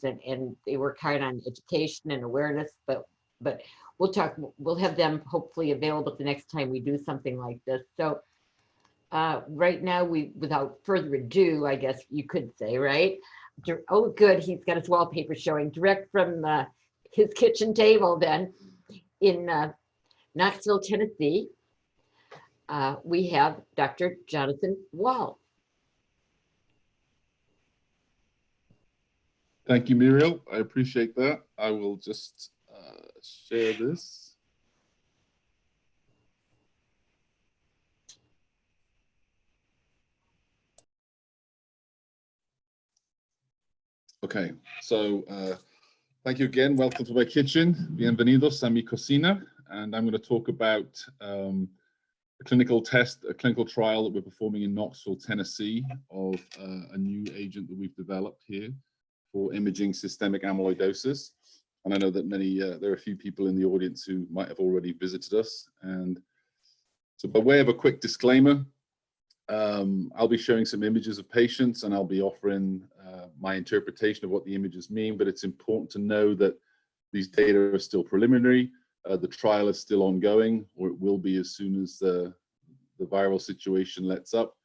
and they work hard on education and awareness, but we'll have them hopefully available the next time we do something like this. So right now, without further ado, I guess you could say, right? Oh, good, he's got his wallpaper showing direct from his kitchen table then in Knoxville, Tennessee. We have Dr. Jonathan Wall. Thank you, Muriel. I appreciate that. I will just share this. Okay, so thank you again. Welcome to my kitchen. Bienvenidos a mi cocina. And I'm going to talk about a clinical trial that we're performing in Knoxville, Tennessee, of a new agent that we've developed here for imaging systemic amyloidosis. And I know that there are a few people in the audience who might have already visited us. And so by way of a quick disclaimer, I'll be showing some images of patients and I'll be offering my interpretation of what the images mean, but it's important to know that these data are still preliminary. The trial is still ongoing, or it will be as soon as the viral situation lets up.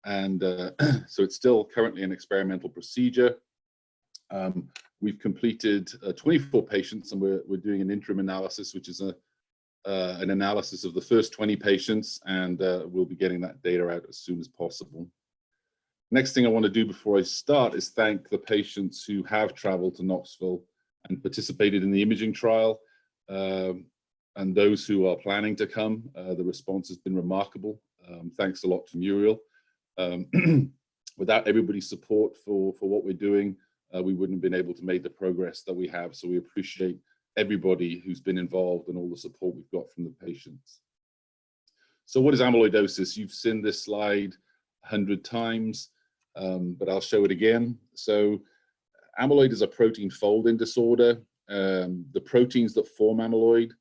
And so it's still currently an experimental procedure. We've completed 24 patients and we're doing an interim analysis, which is an analysis of the first 20 patients, and we'll be getting that data out as soon as possible. Next thing I want to do before I start is thank the patients who have traveled to Knoxville and participated in the imaging trial, and those who are planning to come. The response has been remarkable. Thanks a lot to Muriel. Without everybody's support for what we're doing, we wouldn't have been able to make the progress that we have. So we appreciate everybody who's been involved and all the support we've got from the patients. So what is amyloidosis? You've seen this slide 100 times, but I'll show it again. So amyloid is a protein folding disorder. The proteins that form amyloid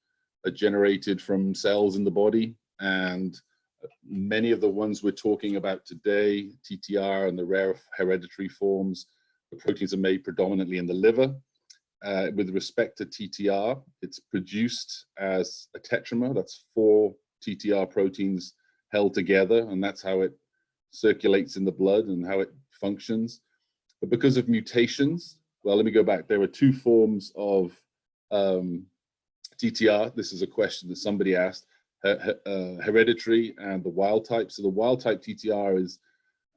are generated from cells in the body, and many of the ones we're talking about today, TTR and the rare hereditary forms, the proteins are made predominantly in the liver. With respect to TTR, it's produced as a tetramer. That's 4 TTR proteins held together, and that's how it circulates in the blood and how it functions. But because of mutations, well, let me go back. There are 2 forms of TTR. This is a question that somebody asked. Hereditary and the wild type. So the wild type TTR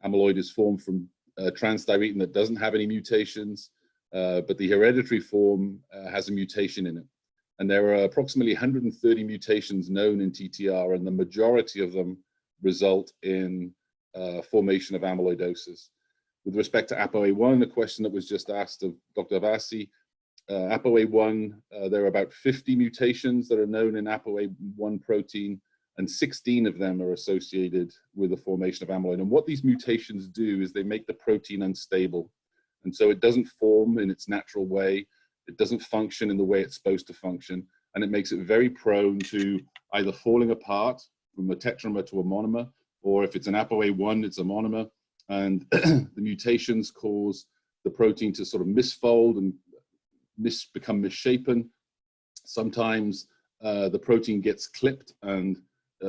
amyloid is formed from transthyretin that doesn't have any mutations. But the hereditary form has a mutation in it. And there are approximately 130 mutations known in TTR, and the majority of them result in formation of amyloidosis. With respect to ApoA1, the question that was just asked of Dr. Avasi, ApoA1, there are about 50 mutations that are known in ApoA1 protein, and 16 of them are associated with the formation of amyloid. And what these mutations do is they make the protein unstable. And so it doesn't form in its natural way. It doesn't function in the way it's supposed to function. And it makes it very prone to either falling apart from a tetramer to a monomer, or if it's an ApoA1, it's a monomer. And the mutations cause the protein to sort of misfold and become misshapen. Sometimes the protein gets clipped, and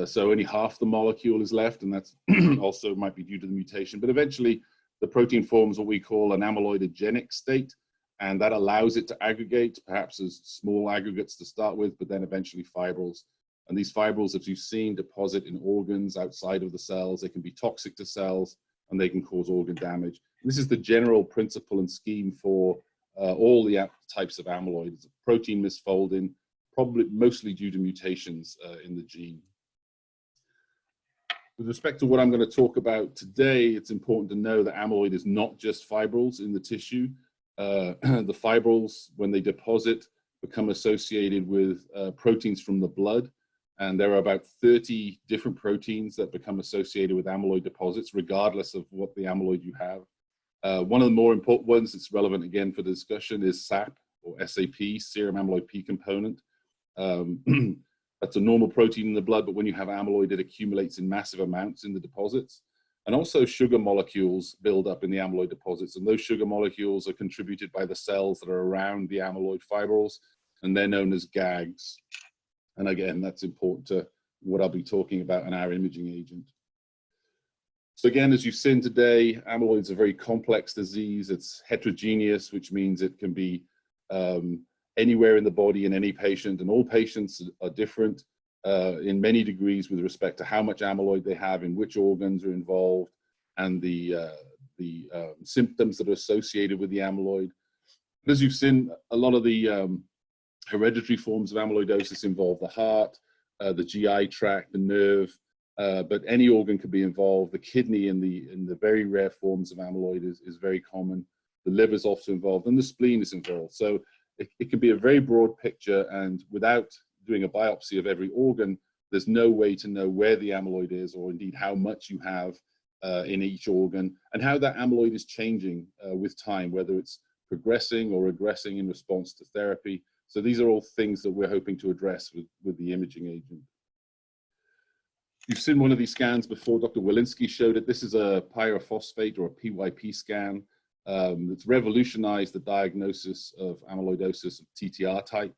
so only half the molecule is left, and that's also might be due to the mutation. But eventually, the protein forms what we call an amyloidogenic state, and that allows it to aggregate, perhaps as small aggregates to start with, but then eventually fibrils. And these fibrils, as you've seen, deposit in organs outside of the cells. They can be toxic to cells, and they can cause organ damage. And this is the general principle and scheme for all the types of amyloid. It's a protein misfolding, probably mostly due to mutations in the gene. With respect to what I'm going to talk about today, it's important to know that amyloid is not just fibrils in the tissue. The fibrils, when they deposit, become associated with proteins from the blood. And there are about 30 different proteins that become associated with amyloid deposits, regardless of what the amyloid you have. One of the more important ones that's relevant again for the discussion is SAP, or SAP, serum amyloid P component. That's a normal protein in the blood, but when you have amyloid, it accumulates in massive amounts in the deposits. And also sugar molecules build up in the amyloid deposits, and those sugar molecules are contributed by the cells that are around the amyloid fibrils, and they're known as GAGs. And again, that's important to what I'll be talking about in our imaging agent. So again, as you've seen today, amyloid is a very complex disease. It's heterogeneous, which means it can be anywhere in the body in any patient, and all patients are different in many degrees with respect to how much amyloid they have, in which organs are involved, and the symptoms that are associated with the amyloid. But as you've seen, a lot of the hereditary forms of amyloidosis involve the heart, the GI tract, the nerve, but any organ could be involved. The kidney in the very rare forms of amyloid is very common. The liver is also involved, and the spleen is involved. So it can be a very broad picture, and without doing a biopsy of every organ, there's no way to know where the amyloid is, or indeed how much you have in each organ, and how that amyloid is changing with time, whether it's progressing or regressing in response to therapy. So these are all things that we're hoping to address with the imaging agent. You've seen one of these scans before. Dr. Walensky showed it. This is a pyrophosphate or a PYP scan. It's revolutionized the diagnosis of amyloidosis of TTR type.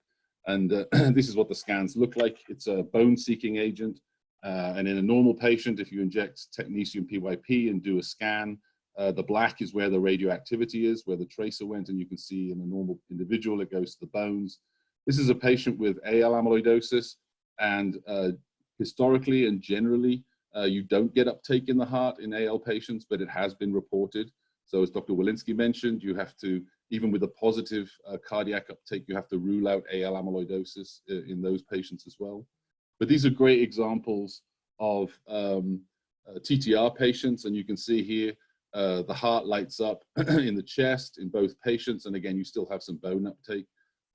And this is what the scans look like. It's a bone-seeking agent. And in a normal patient, if you inject technetium PYP and do a scan, the black is where the radioactivity is, where the tracer went, and you can see in a normal individual, it goes to the bones. This is a patient with AL amyloidosis, and historically and generally, you don't get uptake in the heart in AL patients, but it has been reported. So as Dr. Walensky mentioned, you have to, even with a positive cardiac uptake, you have to rule out AL amyloidosis in those patients as well. But these are great examples of TTR patients, and you can see here, the heart lights up in the chest in both patients, and again, you still have some bone uptake.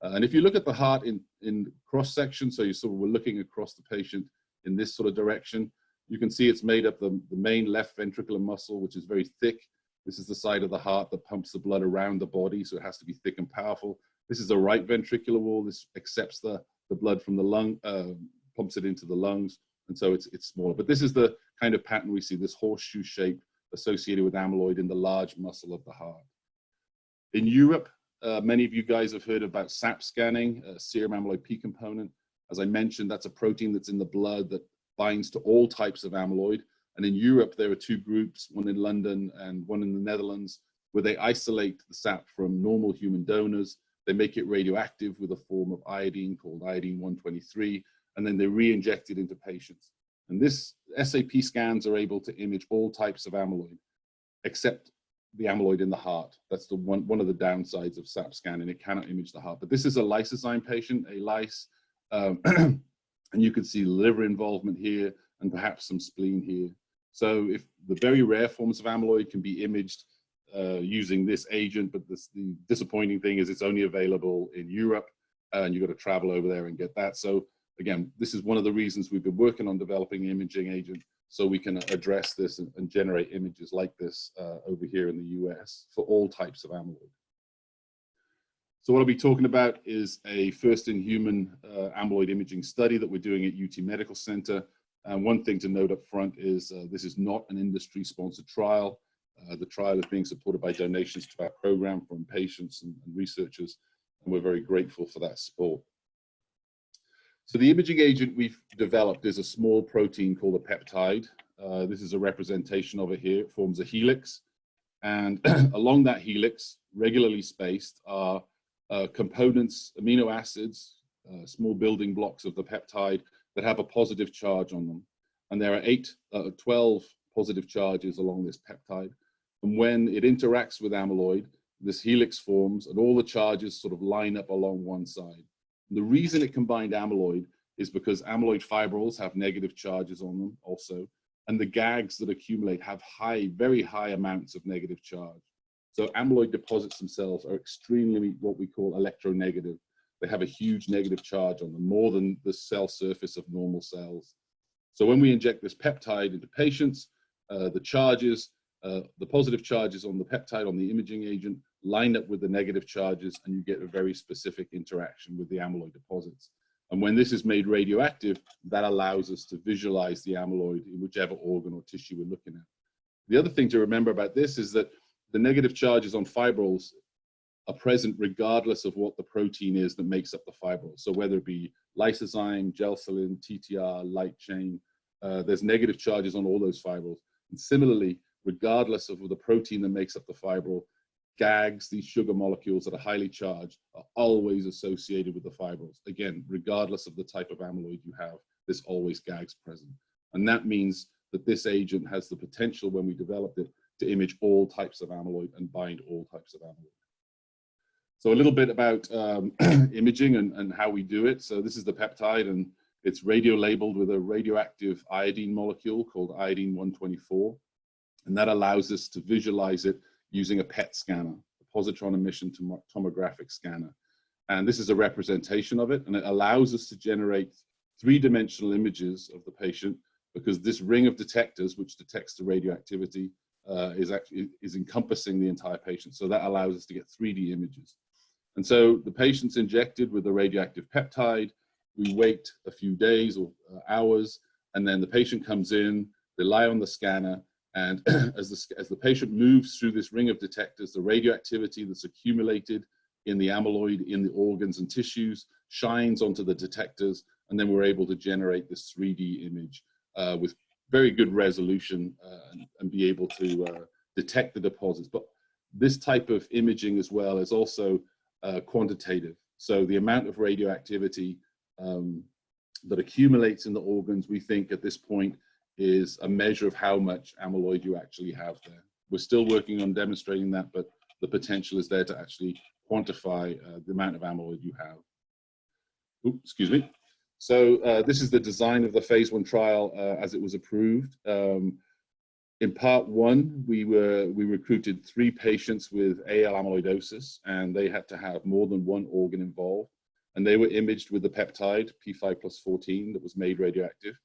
And if you look at the heart in cross-section, so we're looking across the patient in this sort of direction, you can see it's made up the main left ventricular muscle, which is very thick. This is the side of the heart that pumps the blood around the body, so it has to be thick and powerful. This is the right ventricular wall. This accepts the blood from the lung, pumps it into the lungs, and so it's smaller. But this is the kind of pattern we see, this horseshoe shape associated with amyloid in the large muscle of the heart. In Europe, many of you guys have heard about SAP scanning, serum amyloid P component. As I mentioned, that's a protein that's in the blood that binds to all types of amyloid. And in Europe, there are two groups, one in London and one in the Netherlands, where they isolate the SAP from normal human donors. They make it radioactive with a form of iodine called iodine-123, and then they re-inject it into patients. And this SAP scans are able to image all types of amyloid, except the amyloid in the heart. That's the one of the downsides of SAP scanning. It cannot image the heart. But this is a lysozyme patient, a lyse, and you can see liver involvement here and perhaps some spleen here. So if the very rare forms of amyloid can be imaged using this agent, but the disappointing thing is it's only available in Europe, and you've got to travel over there and get that. So again, this is one of the reasons we've been working on developing an imaging agent, so we can address this and generate images like this over here in the US for all types of amyloid. So what I'll be talking about is a first-in-human amyloid imaging study that we're doing at UT Medical Center. And one thing to note up front is this is not an industry-sponsored trial. The trial is being supported by donations to our program from patients and researchers, and we're very grateful for that support. So the imaging agent we've developed is a small protein called a peptide. This is a representation of it here. It forms a helix, and along that helix, regularly spaced, are components, amino acids, small building blocks of the peptide that have a positive charge on them. And there are 12 positive charges along this peptide. And when it interacts with amyloid, this helix forms and all the charges sort of line up along one side. And the reason it combined amyloid is because amyloid fibrils have negative charges on them also. And the GAGs that accumulate have very high amounts of negative charge. So amyloid deposits themselves are extremely what we call electronegative. They have a huge negative charge on them, more than the cell surface of normal cells. So when we inject this peptide into patients, the positive charges on the peptide, on the imaging agent, line up with the negative charges, and you get a very specific interaction with the amyloid deposits. And when this is made radioactive, that allows us to visualize the amyloid in whichever organ or tissue we're looking at. The other thing to remember about this is that the negative charges on fibrils are present regardless of what the protein is that makes up the fibril. So whether it be lysozyme, gelsolin, TTR, light chain, there's negative charges on all those fibrils. And similarly, regardless of the protein that makes up the fibril, GAGs, these sugar molecules that are highly charged, are always associated with the fibrils. Again, regardless of the type of amyloid you have, there's always GAGs present. And that means that this agent has the potential, when we developed it, to image all types of amyloid and bind all types of amyloid. So a little bit about imaging and how we do it. So this is the peptide, and it's radio labeled with a radioactive iodine molecule called iodine-124. And that allows us to visualize it using a PET scanner, a positron emission tomographic scanner. And this is a representation of it, and it allows us to generate three-dimensional images of the patient, because this ring of detectors, which detects the radioactivity, is encompassing the entire patient. So that allows us to get 3D images. And so the patient's injected with the radioactive peptide. We wait a few days or hours, and then the patient comes in, they lie on the scanner, and as the patient moves through this ring of detectors, the radioactivity that's accumulated in the amyloid, in the organs and tissues, shines onto the detectors, and then we're able to generate this 3D image with very good resolution and be able to detect the deposits. But this type of imaging as well is also quantitative. So the amount of radioactivity that accumulates in the organs, we think at this point, is a measure of how much amyloid you actually have there. We're still working on demonstrating that, but the potential is there to actually quantify the amount of amyloid you have. Oops, excuse me. So this is the design of the phase 1 trial as it was approved. In part 1, we recruited 3 patients with AL amyloidosis, and they had to have more than one organ involved. And they were imaged with the peptide, P5+14, that was made radioactive.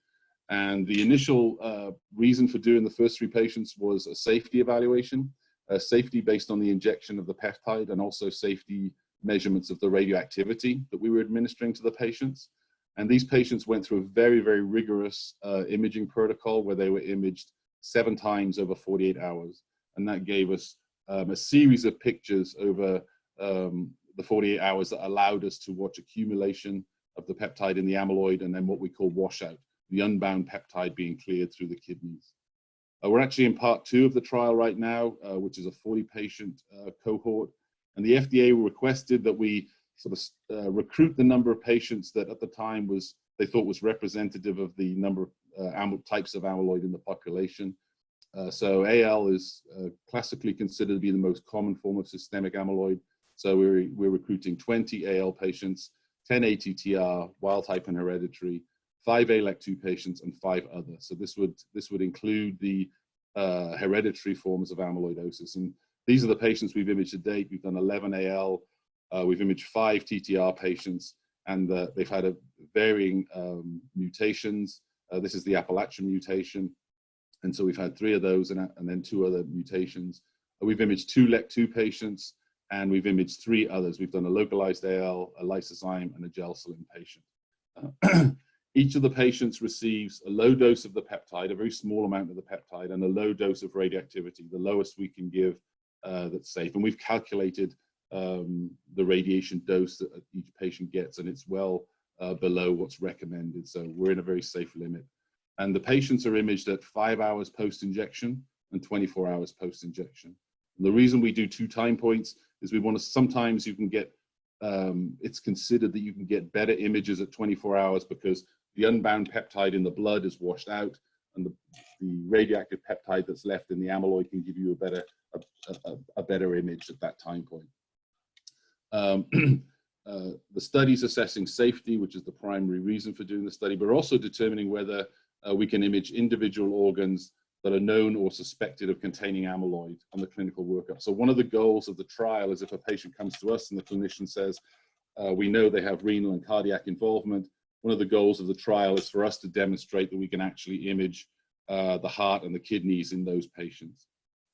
And the initial reason for doing the first 3 patients was a safety evaluation, safety based on the injection of the peptide, and also safety measurements of the radioactivity that we were administering to the patients. And these patients went through a very, very rigorous imaging protocol where they were imaged 7 times over 48 hours. And that gave us a series of pictures over the 48 hours that allowed us to watch accumulation of the peptide in the amyloid, and then what we call washout, the unbound peptide being cleared through the kidneys. We're actually in part 2 of the trial right now, which is a 40-patient cohort. And the FDA requested that we sort of recruit the number of patients that at the time they thought was representative of the number of types of amyloid in the population. So AL is classically considered to be the most common form of systemic amyloid. So we're recruiting 20 AL patients, 10 ATTR, wild type and hereditary, 5 ALEC2 patients, and 5 others. So this would include the hereditary forms of amyloidosis. And these are the patients we've imaged to date. We've done 11 AL, we've imaged 5 TTR patients, and they've had varying mutations. This is the Appalachian mutation. And so we've had 3 of those and then 2 other mutations. We've imaged 2 LEC2 patients, and we've imaged 3 others. We've done a localized AL, a lysozyme, and a gelsolin patient. Each of the patients receives a low dose of the peptide, a very small amount of the peptide, and a low dose of radioactivity, the lowest we can give that's safe. And we've calculated the radiation dose that each patient gets, and it's well below what's recommended. So we're in a very safe limit. And the patients are imaged at 5 hours post-injection and 24 hours post-injection. And the reason we do 2 time points is we want to, sometimes you can get, it's considered that you can get better images at 24 hours because the unbound peptide in the blood is washed out, and the radioactive peptide that's left in the amyloid can give you a better image at that time point. The study's assessing safety, which is the primary reason for doing the study, but also determining whether we can image individual organs that are known or suspected of containing amyloid on the clinical workup. So one of the goals of the trial is if a patient comes to us and the clinician says, we know they have renal and cardiac involvement, one of the goals of the trial is for us to demonstrate that we can actually image the heart and the kidneys in those patients.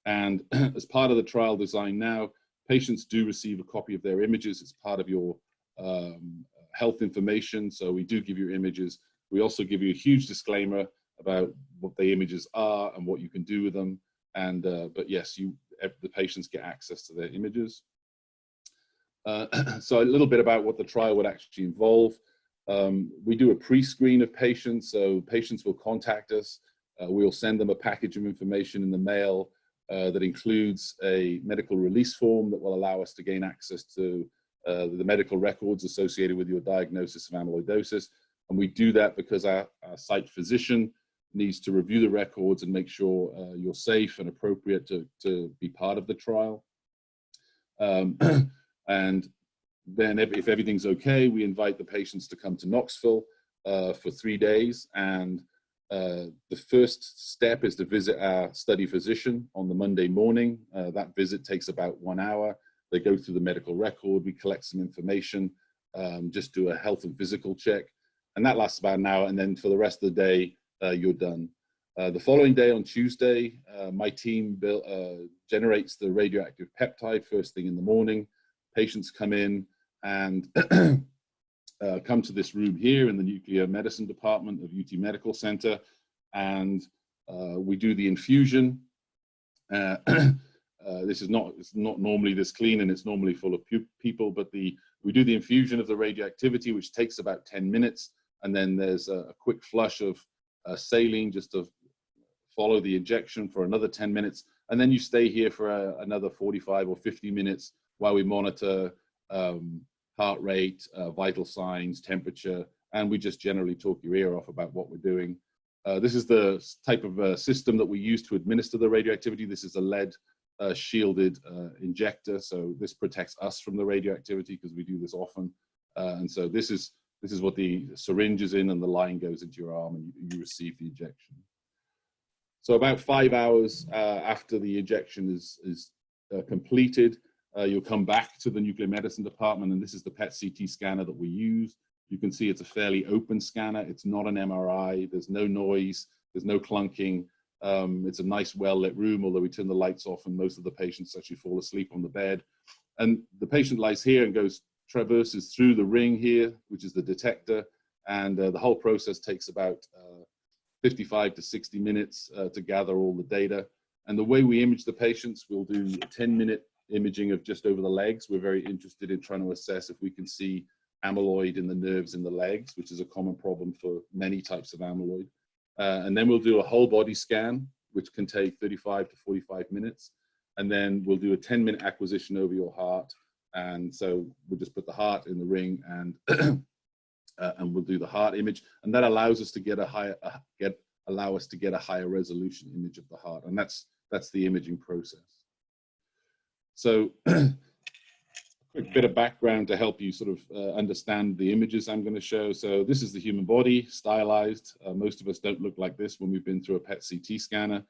And as part of the trial design now, patients do receive a copy of their images. It's part of your health information. So we do give you images. We also give you a huge disclaimer about what the images are and what you can do with them. But yes, the patients get access to their images. So a little bit about what the trial would actually involve. We do a pre-screen of patients, so patients will contact us. We'll send them a package of information in the mail that includes a medical release form that will allow us to gain access to the medical records associated with your diagnosis of amyloidosis. And we do that because our site physician needs to review the records and make sure you're safe and appropriate to be part of the trial. And then if everything's okay, we invite the patients to come to Knoxville for 3 days. And the first step is to visit our study physician on the Monday morning. That visit takes about 1 hour. They go through the medical record, we collect some information, just do a health and physical check. And that lasts about an hour. And then for the rest of the day, you're done. The following day on Tuesday, my team generates the radioactive peptide first thing in the morning. Patients come in and come to this room here in the nuclear medicine department of UT Medical Center, and we do the infusion. It's not normally this clean, and it's normally full of people, but we do the infusion of the radioactivity, which takes about 10 minutes, and then there's a quick flush of saline just to follow the injection for another 10 minutes, and then you stay here for another 45 or 50 minutes while we monitor heart rate, vital signs, temperature, and we just generally talk your ear off about what we're doing. This is the type of system that we use to administer the radioactivity. This is a lead shielded injector, so this protects us from the radioactivity because we do this often. And so this is what the syringe is in, and the line goes into your arm, and you receive the injection. So about 5 hours after the injection is completed, you'll come back to the nuclear medicine department, and this is the PET-CT scanner that we use. You can see it's a fairly open scanner. It's not an MRI. There's no noise. There's no clunking. It's a nice, well-lit room, although we turn the lights off, and most of the patients actually fall asleep on the bed. And the patient lies here and traverses through the ring here, which is the detector, and the whole process takes about 55 to 60 minutes to gather all the data. And the way we image the patients, we'll do a 10-minute imaging of just over the legs. We're very interested in trying to assess if we can see amyloid in the nerves in the legs, which is a common problem for many types of amyloid. And then we'll do a whole body scan, which can take 35 to 45 minutes. And then we'll do a 10-minute acquisition over your heart. And so we'll just put the heart in the ring, and and we'll do the heart image. And that allows us to get a higher resolution image of the heart. And that's the imaging process. So a quick bit of background to help you sort of understand the images I'm going to show. So this is the human body, stylized. Most of us don't look like this when we've been through a PET-CT scanner.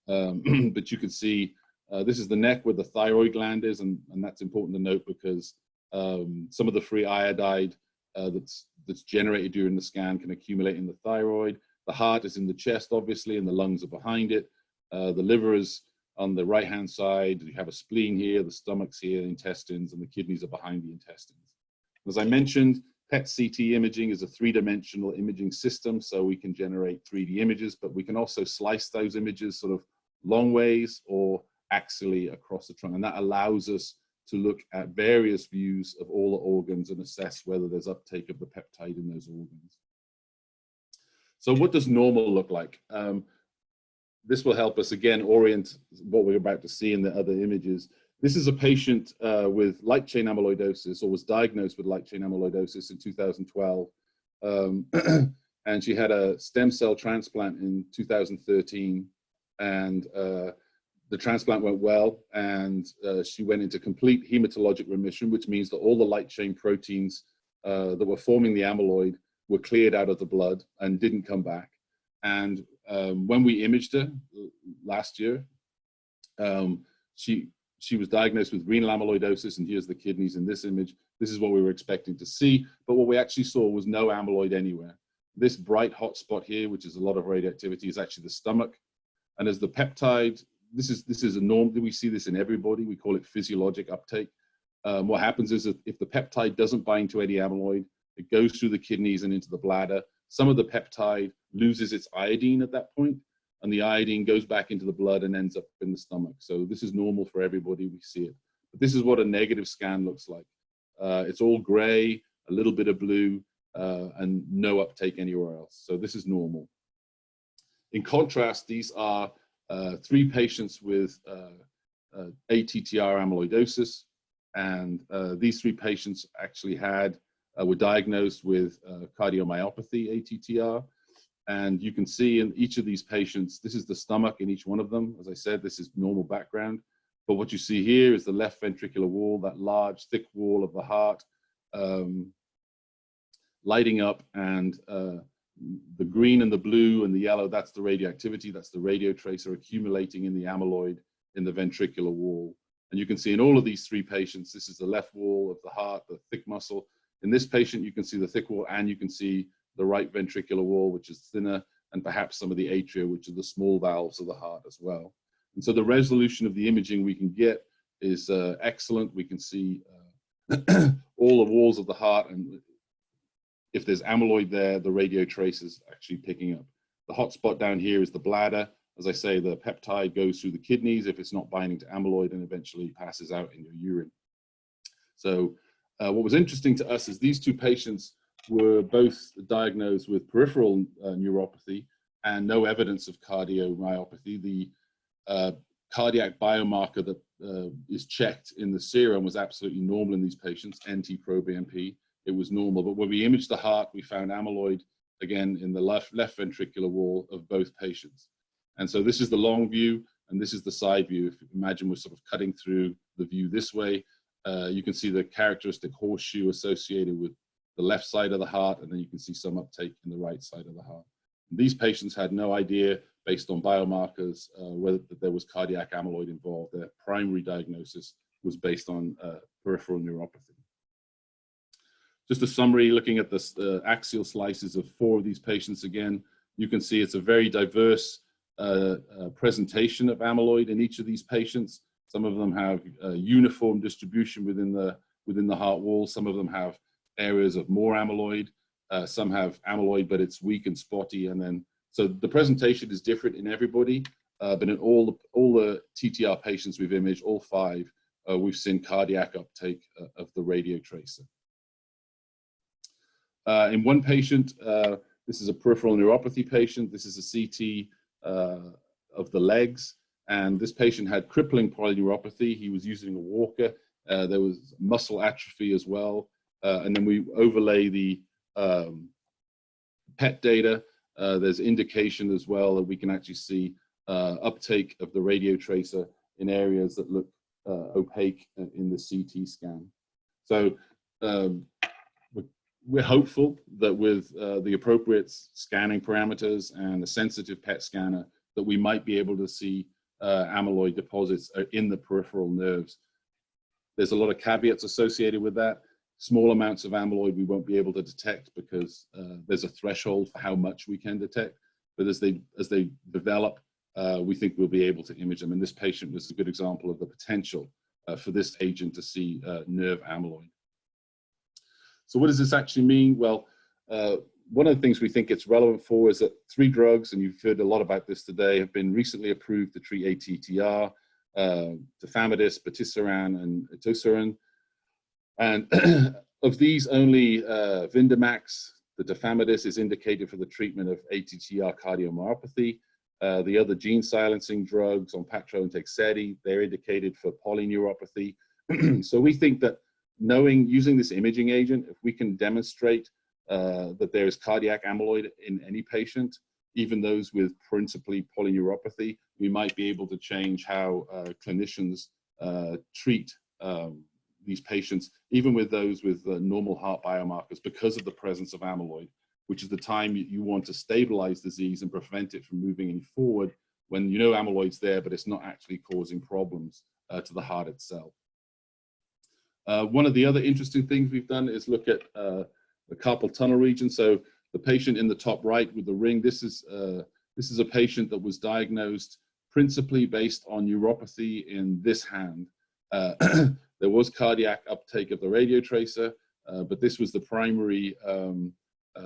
But you can see this is the neck where the thyroid gland is, and that's important to note because some of the free iodide that's generated during the scan can accumulate in the thyroid. The heart is in the chest, obviously, and the lungs are behind it. The liver is on the right-hand side. You have a spleen here, the stomach's here, the intestines, and the kidneys are behind the intestines. As I mentioned, PET-CT imaging is a three-dimensional imaging system, so we can generate 3D images, but we can also slice those images sort of long ways or axially across the trunk, and that allows us to look at various views of all the organs and assess whether there's uptake of the peptide in those organs. So what does normal look like? This will help us, again, orient what we're about to see in the other images. This is a patient with light chain amyloidosis, or was diagnosed with light chain amyloidosis in 2012. And she had a stem cell transplant in 2013. And the transplant went well, and she went into complete hematologic remission, which means that all the light chain proteins that were forming the amyloid were cleared out of the blood and didn't come back. And when we imaged her last year, she was diagnosed with renal amyloidosis, and here's the kidneys in this image. This is what we were expecting to see, but what we actually saw was no amyloid anywhere. This bright hot spot here, which is a lot of radioactivity, is actually the stomach. And as the peptide, this is a norm. We see this in everybody. We call it physiologic uptake. What happens is that if the peptide doesn't bind to any amyloid, it goes through the kidneys and into the bladder. Some of the peptide loses its iodine at that point, and the iodine goes back into the blood and ends up in the stomach. So this is normal for everybody, we see it. But this is what a negative scan looks like. It's all gray, a little bit of blue, and no uptake anywhere else. So this is normal. In contrast, these are 3 patients with ATTR amyloidosis, and these 3 patients actually were diagnosed with cardiomyopathy, ATTR. And you can see in each of these patients, this is the stomach in each one of them. As I said, this is normal background. But what you see here is the left ventricular wall, that large, thick wall of the heart, lighting up, and the green and the blue and the yellow, that's the radioactivity, that's the radio tracer accumulating in the amyloid in the ventricular wall. And you can see in all of these 3 patients, this is the left wall of the heart, the thick muscle. In this patient, you can see the thick wall, and you can see the right ventricular wall, which is thinner, and perhaps some of the atria, which are the small valves of the heart as well. And so the resolution of the imaging we can get is excellent. We can see all the walls of the heart, and if there's amyloid there, the radio trace is actually picking up. The hot spot down here is the bladder. As I say, the peptide goes through the kidneys if it's not binding to amyloid, and eventually passes out in your urine. So what was interesting to us is these 2 patients were both diagnosed with peripheral neuropathy and no evidence of cardiomyopathy. The cardiac biomarker that is checked in the serum was absolutely normal in these patients, NT-proBNP. It was normal, but when we imaged the heart, we found amyloid again in the left ventricular wall of both patients. And so this is the long view, and this is the side view. If you imagine we're sort of cutting through the view this way, you can see the characteristic horseshoe associated with the left side of the heart, and then you can see some uptake in the right side of the heart. And these patients had no idea, based on biomarkers, whether there was cardiac amyloid involved. Their primary diagnosis was based on peripheral neuropathy. Just a summary, looking at the axial slices of 4 of these patients again, you can see it's a very diverse presentation of amyloid in each of these patients. Some of them have uniform distribution within the heart wall. Some of them have areas of more amyloid. Some have amyloid, but it's weak and spotty. And then, so the presentation is different in everybody, but in all the TTR patients we've imaged, all 5, we've seen cardiac uptake of the radio tracer. In one patient, this is a peripheral neuropathy patient. This is a CT of the legs, and this patient had crippling polyneuropathy. He was using a walker. There was muscle atrophy as well. And then we overlay the PET data. There's indication as well that we can actually see uptake of the radio tracer in areas that look opaque in the CT scan. So we're hopeful that with the appropriate scanning parameters and a sensitive PET scanner, that we might be able to see amyloid deposits in the peripheral nerves. There's a lot of caveats associated with that. Small amounts of amyloid we won't be able to detect because there's a threshold for how much we can detect. But as they develop, we think we'll be able to image them. And this patient was a good example of the potential for this agent to see nerve amyloid. So what does this actually mean? Well, one of the things we think it's relevant for is that 3 drugs, and you've heard a lot about this today, have been recently approved to treat ATTR, tafamidis, patisiran, and etosaran. And of these, only Vyndamax, the tafamidis, is indicated for the treatment of ATTR cardiomyopathy. The other gene silencing drugs, Onpattro and Tegsedi, they're indicated for polyneuropathy. So we think that using this imaging agent, if we can demonstrate that there is cardiac amyloid in any patient, even those with principally polyneuropathy, we might be able to change how clinicians treat these patients, even with those with normal heart biomarkers, because of the presence of amyloid, which is the time you want to stabilize disease and prevent it from moving any forward when you know amyloid's there, but it's not actually causing problems to the heart itself. One of the other interesting things we've done is look at the carpal tunnel region. So the patient in the top right with the ring, this is a patient that was diagnosed principally based on neuropathy in this hand. There was cardiac uptake of the radio tracer, but this was the primary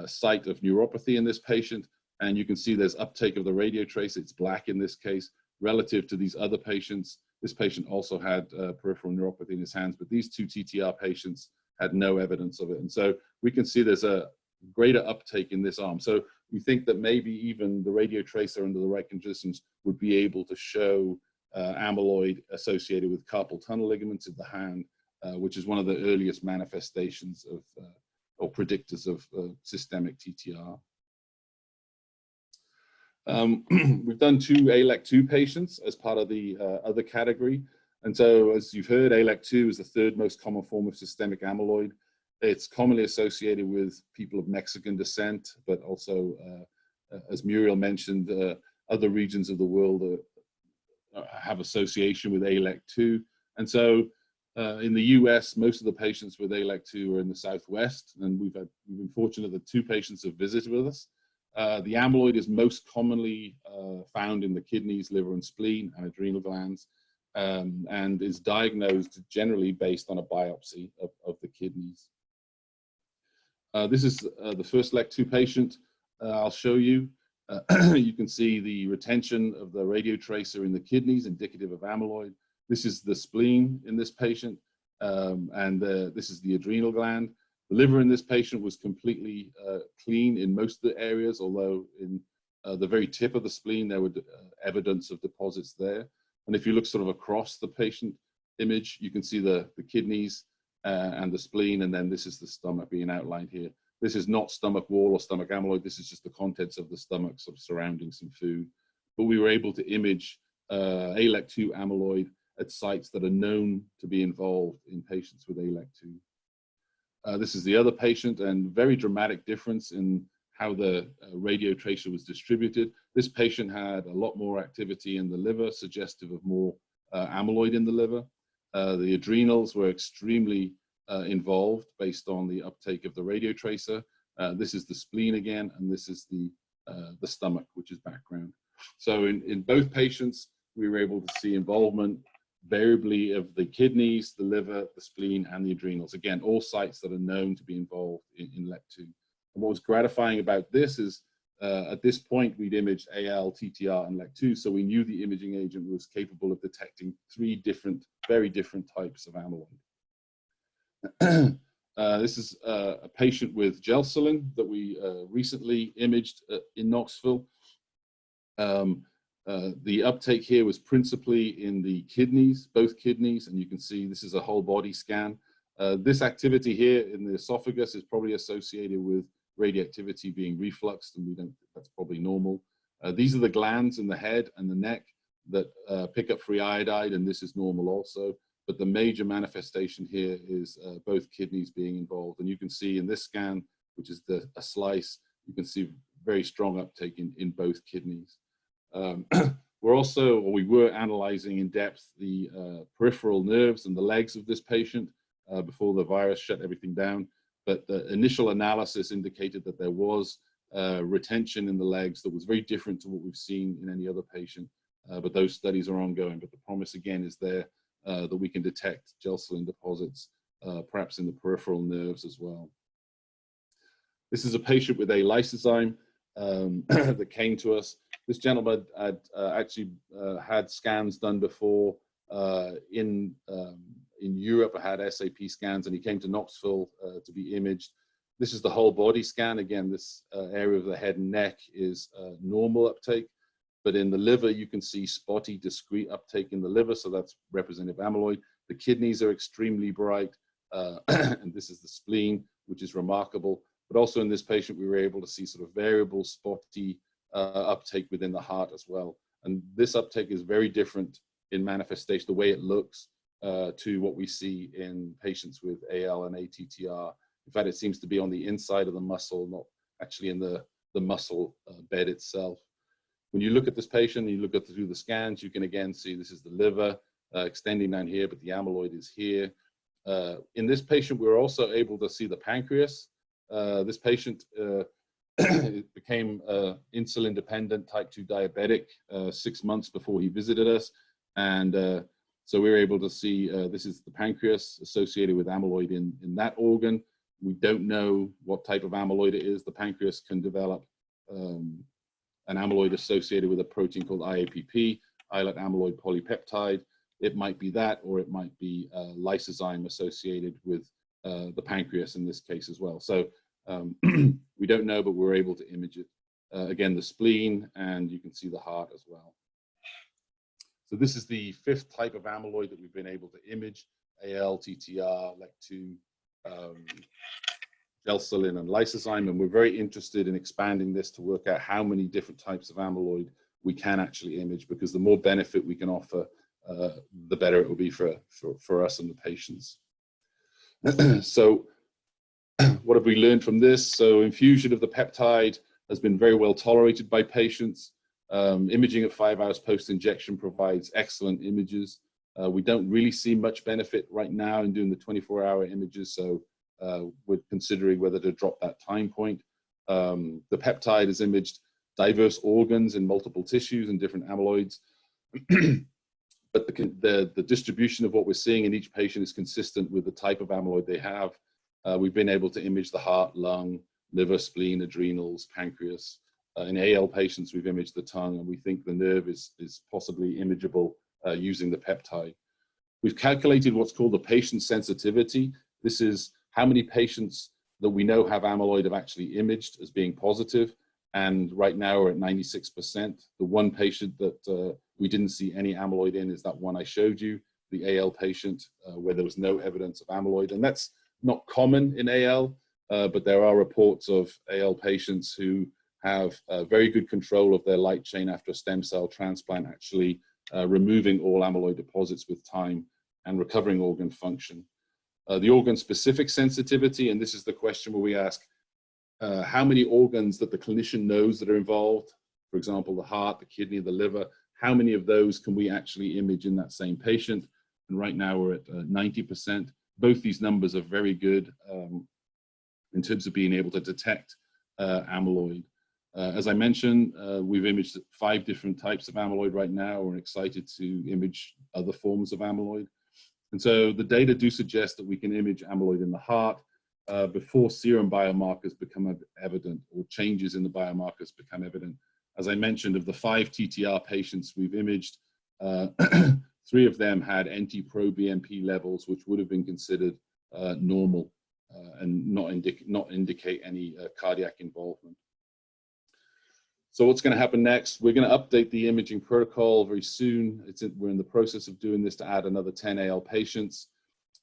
site of neuropathy in this patient. And you can see there's uptake of the radio tracer. It's black in this case, relative to these other patients. This patient also had peripheral neuropathy in his hands, but these two TTR patients had no evidence of it. And so we can see there's a greater uptake in this arm. So we think that maybe even the radio tracer under the right conditions would be able to show amyloid associated with carpal tunnel ligaments of the hand, which is one of the earliest manifestations of or predictors of systemic TTR. We've done 2 ALEC2 patients as part of the other category. And so, as you've heard, ALEC2 is the 3rd most common form of systemic amyloid. It's commonly associated with people of Mexican descent, but also, as Muriel mentioned, other regions of the world have association with ALEC2. And so, in the US, most of the patients with ALEC2 are in the Southwest, and we've been fortunate that 2 patients have visited with us. The amyloid is most commonly found in the kidneys, liver, and spleen, and adrenal glands, and is diagnosed generally based on a biopsy of the kidneys. This is the first LEC2 patient I'll show you. You can see the retention of the radio tracer in the kidneys, indicative of amyloid. This is the spleen in this patient, and this is the adrenal gland. The liver in this patient was completely clean in most of the areas, although in the very tip of the spleen, there were evidence of deposits there. And if you look sort of across the patient image, you can see the kidneys and the spleen, and then this is the stomach being outlined here. This is not stomach wall or stomach amyloid. This is just the contents of the stomach sort of surrounding some food. But we were able to image ALEC2 amyloid at sites that are known to be involved in patients with ALEC2. This is the other patient, and very dramatic difference in how the radio tracer was distributed. This patient had a lot more activity in the liver, suggestive of more amyloid in the liver. The adrenals were extremely involved based on the uptake of the radio tracer. This is the spleen again, and this is the stomach, which is background. So in both patients, we were able to see involvement variably of the kidneys, the liver, the spleen, and the adrenals. Again, all sites that are known to be involved in LEC2. And what was gratifying about this is at this point, we'd imaged AL, TTR, and LEC2, so we knew the imaging agent was capable of detecting 3 very different types of amyloid. This is a patient with gelsolin that we recently imaged in Knoxville. The uptake here was principally in the kidneys, both kidneys, and you can see this is a whole body scan. This activity here in the esophagus is probably associated with radioactivity being refluxed, and that's probably normal. These are the glands in the head and the neck that pick up free iodide, and this is normal also. But the major manifestation here is both kidneys being involved. And you can see in this scan, which is a slice, you can see very strong uptake in both kidneys. We were analyzing in depth the peripheral nerves and the legs of this patient before the virus shut everything down. But the initial analysis indicated that there was retention in the legs that was very different to what we've seen in any other patient. But those studies are ongoing. But the promise again is there that we can detect gelsolin deposits, perhaps in the peripheral nerves as well. This is a patient with a lysozyme that came to us. This gentleman had actually had scans done before in Europe. I had SAP scans, and he came to Knoxville to be imaged. This is the whole body scan. Again, this area of the head and neck is normal uptake, but in the liver, you can see spotty, discrete uptake in the liver, so that's representative amyloid. The kidneys are extremely bright, and this is the spleen, which is remarkable. But also in this patient, we were able to see sort of variable, spotty uptake within the heart as well. And this uptake is very different in manifestation, the way it looks, to what we see in patients with AL and ATTR. In fact, it seems to be on the inside of the muscle, not actually in the muscle bed itself. When you look at this patient, you look through the scans, you can again see this is the liver extending down here, but the amyloid is here. In this patient, we were also able to see the pancreas. This patient became insulin-dependent type 2 diabetic 6 months before he visited us. And so we were able to see this is the pancreas associated with amyloid in that organ. We don't know what type of amyloid it is. The pancreas can develop an amyloid associated with a protein called IAPP, islet amyloid polypeptide. It might be that, or it might be lysozyme associated with the pancreas in this case as well. So we don't know, but we're able to image it. Again, the spleen, and you can see the heart as well. So this is the 5th type of amyloid that we've been able to image: AL, TTR, LEC2, gelsolin, and lysozyme. And we're very interested in expanding this to work out how many different types of amyloid we can actually image, because the more benefit we can offer, the better it will be for us and the patients. So what have we learned from this? So infusion of the peptide has been very well tolerated by patients. Imaging at 5 hours post-injection provides excellent images. We don't really see much benefit right now in doing the 24-hour images, so we're considering whether to drop that time point. The peptide has imaged diverse organs in multiple tissues and different amyloids. But the distribution of what we're seeing in each patient is consistent with the type of amyloid they have. We've been able to image the heart, lung, liver, spleen, adrenals, pancreas. In AL patients, we've imaged the tongue, and we think the nerve is possibly imageable using the peptide. We've calculated what's called the patient sensitivity. This is how many patients that we know have amyloid have actually imaged as being positive. And right now we're at 96%. The one patient that we didn't see any amyloid in is that one I showed you, the AL patient, where there was no evidence of amyloid. And that's not common in AL, but there are reports of AL patients who have very good control of their light chain after a stem cell transplant, actually removing all amyloid deposits with time and recovering organ function. The organ-specific sensitivity, and this is the question where we ask how many organs that the clinician knows that are involved, for example, the heart, the kidney, the liver, how many of those can we actually image in that same patient? And right now we're at 90%. Both these numbers are very good in terms of being able to detect amyloid. As I mentioned, we've imaged 5 different types of amyloid right now. We're excited to image other forms of amyloid. And so the data do suggest that we can image amyloid in the heart before serum biomarkers become evident, or changes in the biomarkers become evident. As I mentioned, of the 5 TTR patients we've imaged, 3 of them had NT-proBNP levels, which would have been considered normal and not indicate any cardiac involvement. So what's going to happen next? We're going to update the imaging protocol very soon. We're in the process of doing this to add another 10 AL patients,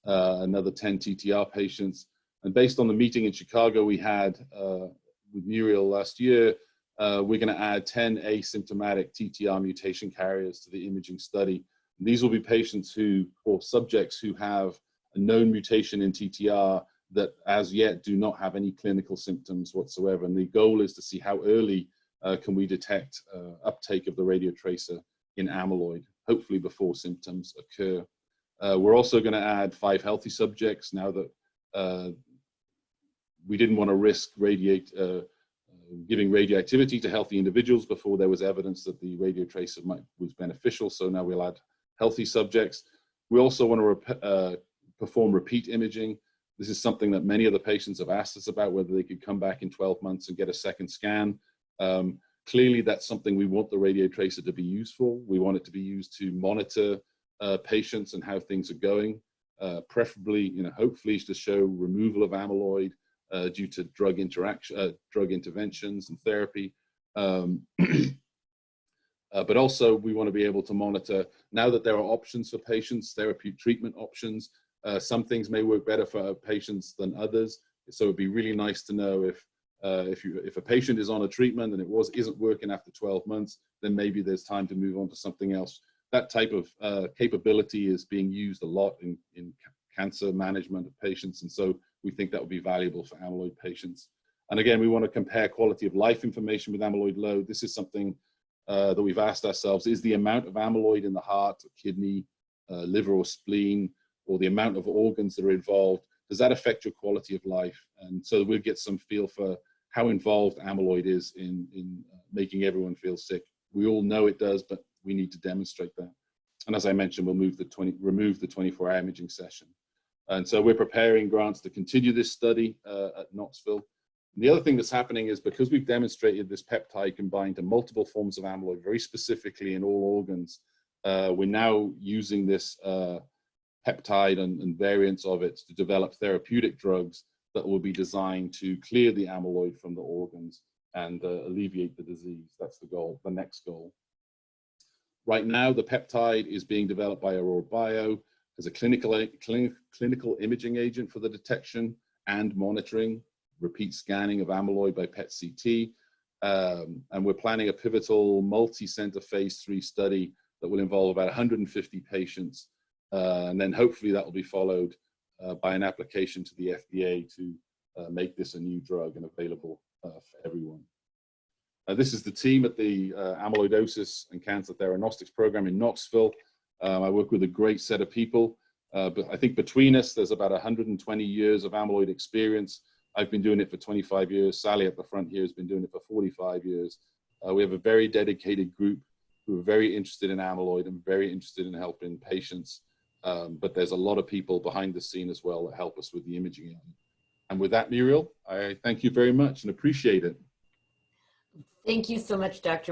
another 10 TTR patients. And based on the meeting in Chicago we had with Muriel last year, we're going to add 10 asymptomatic TTR mutation carriers to the imaging study. And these will be patients or subjects who have a known mutation in TTR that as yet do not have any clinical symptoms whatsoever. And the goal is to see how early can we detect uptake of the radiotracer in amyloid, hopefully before symptoms occur. We're also going to add 5 healthy subjects now that we didn't want to risk giving radioactivity to healthy individuals before there was evidence that the radiotracer was beneficial. So now we'll add healthy subjects. We also want to perform repeat imaging. This is something that many of the patients have asked us about, whether they could come back in 12 months and get a second scan. Clearly, that's something we want the radiotracer to be used for. We want it to be used to monitor patients and how things are going, preferably, hopefully to show removal of amyloid due to drug interventions and therapy. But also we want to be able to monitor, now that there are options for patients, therapeutic treatment options. Some things may work better for patients than others. So it'd be really nice to know if a patient is on a treatment and it isn't working after 12 months, then maybe there's time to move on to something else. That type of capability is being used a lot in cancer management of patients. And so we think that would be valuable for amyloid patients. And again, we want to compare quality of life information with amyloid load. This is something that we've asked ourselves: is the amount of amyloid in the heart, or kidney, liver, or spleen, or the amount of organs that are involved, does that affect your quality of life? And so we'll get some feel for how involved amyloid is in making everyone feel sick. We all know it does, but we need to demonstrate that. And as I mentioned, we'll remove the 24-hour imaging session. And so we're preparing grants to continue this study at Knoxville. The other thing that's happening is because we've demonstrated this peptide can bind to multiple forms of amyloid very specifically in all organs, we're now using this peptide and variants of it to develop therapeutic drugs that will be designed to clear the amyloid from the organs and alleviate the disease. That's the goal, the next goal. Right now, the peptide is being developed by Aurora Bio as a clinical imaging agent for the detection and monitoring, repeat scanning of amyloid by PET-CT. And we're planning a pivotal multi-center phase 3 study that will involve about 150 patients. And then hopefully that will be followed by an application to the FDA to make this a new drug and available for everyone. This is the team at the Amyloidosis and Cancer Theranostics program in Knoxville. I work with a great set of people, but I think between us, there's about 120 years of amyloid experience. I've been doing it for 25 years. Sally at the front here has been doing it for 45 years. We have a very dedicated group who are very interested in amyloid and very interested in helping patients. But there's a lot of people behind the scene as well that help us with the imaging. And with that, Muriel, I thank you very much and appreciate it. Thank you so much, Dr.